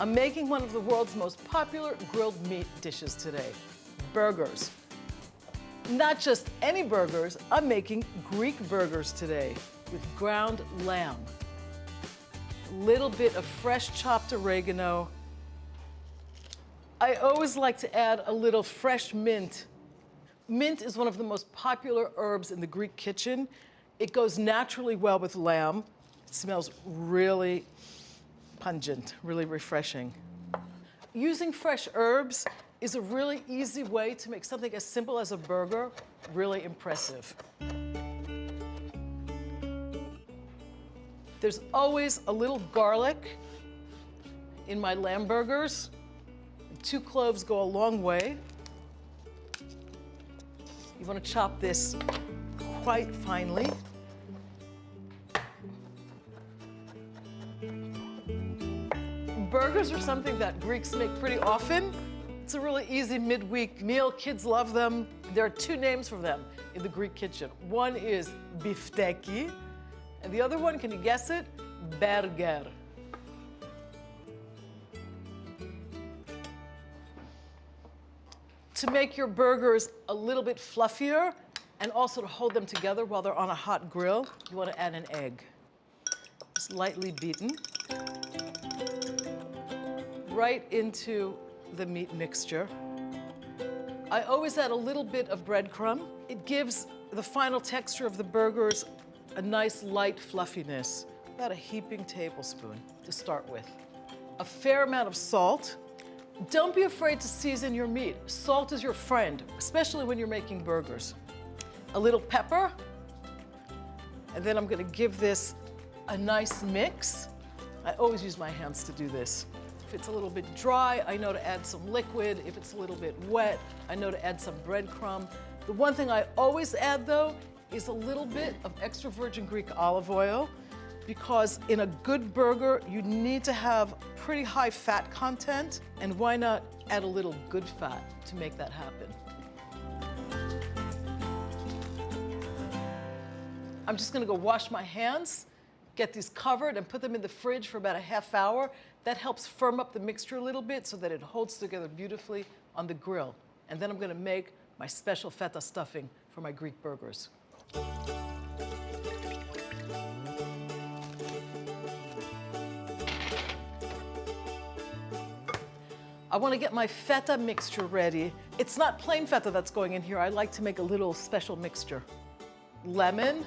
I'm making one of the world's most popular grilled meat dishes today, burgers. Not just any burgers, I'm making Greek burgers today with ground lamb. A little bit of fresh chopped oregano. I always like to add a little fresh mint. Mint is one of the most popular herbs in the Greek kitchen. It goes naturally well with lamb. It smells really pungent, really refreshing. Using fresh herbs is a really easy way to make something as simple as a burger really impressive. There's always a little garlic in my lamb burgers. 2 cloves go a long way. You want to chop this quite finely. Burgers are something that Greeks make pretty often. It's a really easy midweek meal. Kids love them. There are 2 names for them in the Greek kitchen. One is bifteki, and the other one, can you guess it? Burger. To make your burgers a little bit fluffier and also to hold them together while they're on a hot grill, you want to add an egg. Just lightly beaten. Right into the meat mixture. I always add a little bit of breadcrumb. It gives the final texture of the burgers a nice light fluffiness, about a heaping tablespoon to start with. A fair amount of salt. Don't be afraid to season your meat. Salt is your friend, especially when you're making burgers. A little pepper, and then I'm gonna give this a nice mix. I always use my hands to do this. If it's a little bit dry, I know to add some liquid. If it's a little bit wet, I know to add some breadcrumb. The one thing I always add, though, is a little bit of extra virgin Greek olive oil, because in a good burger, you need to have pretty high fat content, and why not add a little good fat to make that happen? I'm just gonna go wash my hands, get these covered, and put them in the fridge for about a half hour. That helps firm up the mixture a little bit so that it holds together beautifully on the grill. And then I'm gonna make my special feta stuffing for my Greek burgers. I want to get my feta mixture ready. It's not plain feta that's going in here. I like to make a little special mixture. Lemon,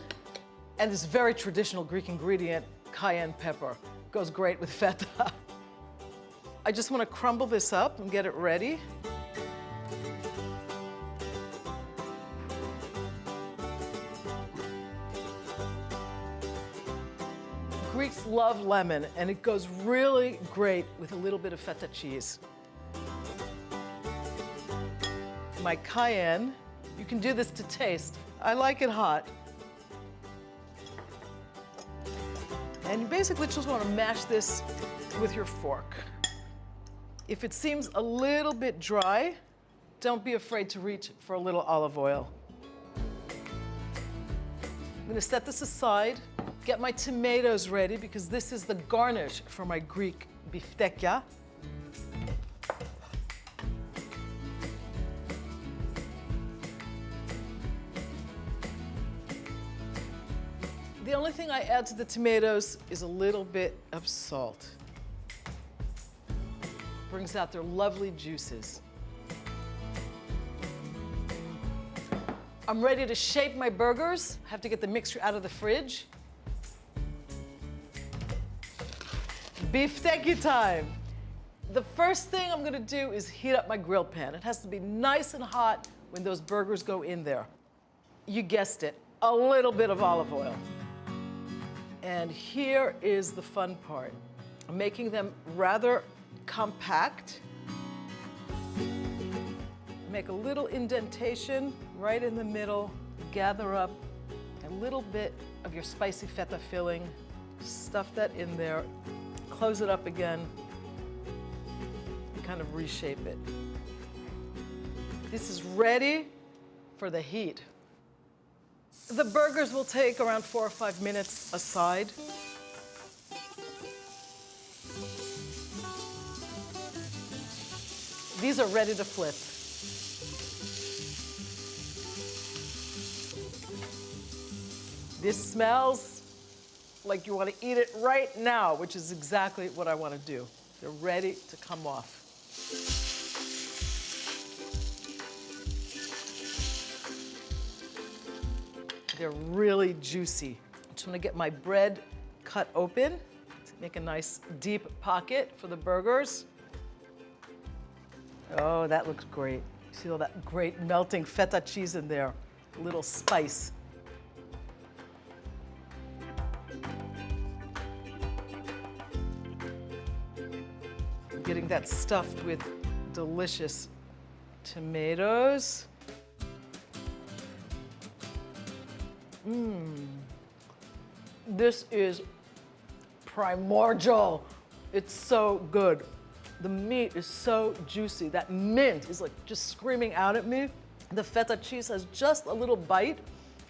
and this very traditional Greek ingredient, cayenne pepper. Goes great with feta. I just want to crumble this up and get it ready. Greeks love lemon, and it goes really great with a little bit of feta cheese. My cayenne, you can do this to taste. I like it hot. And you basically just want to mash this with your fork. If it seems a little bit dry, don't be afraid to reach for a little olive oil. I'm gonna set this aside, get my tomatoes ready, because this is the garnish for my Greek biftekia. The only thing I add to the tomatoes is a little bit of salt. Brings out their lovely juices. I'm ready to shape my burgers. I have to get the mixture out of the fridge. Bifteki time. The first thing I'm gonna do is heat up my grill pan. It has to be nice and hot when those burgers go in there. You guessed it, a little bit of olive oil. And here is the fun part. I'm making them rather compact. Make a little indentation right in the middle. Gather up a little bit of your spicy feta filling. Stuff that in there. Close it up again. And kind of reshape it. This is ready for the heat. The burgers will take around 4 or 5 minutes aside. These are ready to flip. This smells like you want to eat it right now, which is exactly what I want to do. They're ready to come off. They're really juicy. I just want to get my bread cut open to make a nice deep pocket for the burgers. Oh, that looks great. See all that great melting feta cheese in there, a little spice. Getting that stuffed with delicious tomatoes. This is primordial. It's so good. The meat is so juicy. That mint is like just screaming out at me. The feta cheese has just a little bite,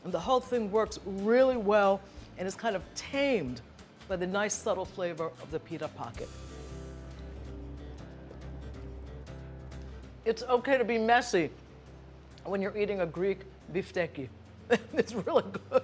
and the whole thing works really well and is kind of tamed by the nice subtle flavor of the pita pocket. It's okay to be messy when you're eating a Greek bifteki. It's really good.